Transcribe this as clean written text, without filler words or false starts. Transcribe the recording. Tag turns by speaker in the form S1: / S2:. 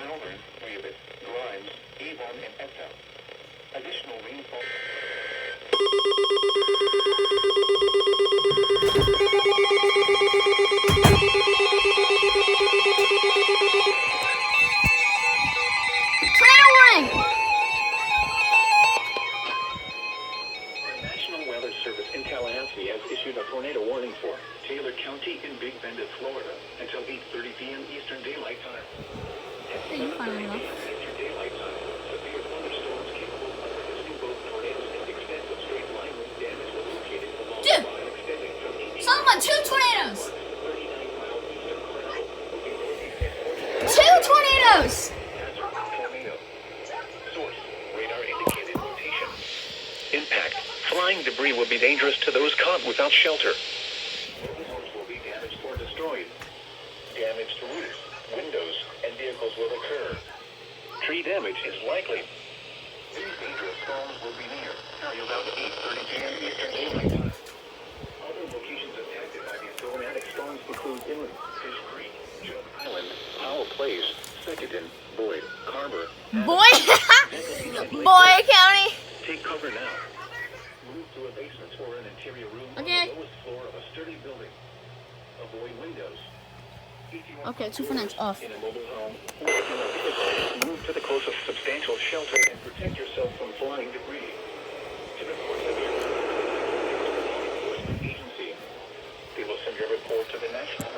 S1: Malvern, Weaver, Grimes, Avon, and Etta. Additional rainfall.
S2: Tornado warning!
S1: The National Weather Service in Tallahassee has issued a tornado warning for Taylor County in Big Bend, Florida, until 8:30 p.m. Eastern Daylight Time.
S2: Hey, you finally enough.
S1: Eastern Daylight Time. Severe thunderstorms capable of producing both tornadoes and extensive straight line wind damage were located along the
S2: Dude!
S1: line extending from 80
S2: Someone, 2 tornadoes!
S1: 39 miles east of Colorado, moving northeast and
S2: 2 tornadoes!
S1: tornado. Source: radar indicated rotation. Impact: flying debris will be dangerous to those caught without shelter. Mobile homes will be damaged or destroyed. Damage to roofs, windows, and vehicles will occur. Tree damage is likely. These dangerous storms will be near about 8:30 p.m. Eastern Daylight Time. Other locations affected by these tornadic storms include Inlet, Fish Creek, Joe Island, Powell Place, Secondton, Boyd, Carver.
S2: Boy! Boy County!
S1: Take cover now. Move to a basement or an interior room
S2: Okay.
S1: on the lowest floor of a sturdy building. Avoid windows. If you are
S2: Okay, 2 for 9 off.
S1: in a mobile home or in a vehicle, move to the closest substantial shelter and protect yourself from flying debris. To report severe enforcement agency. They will send your report to the National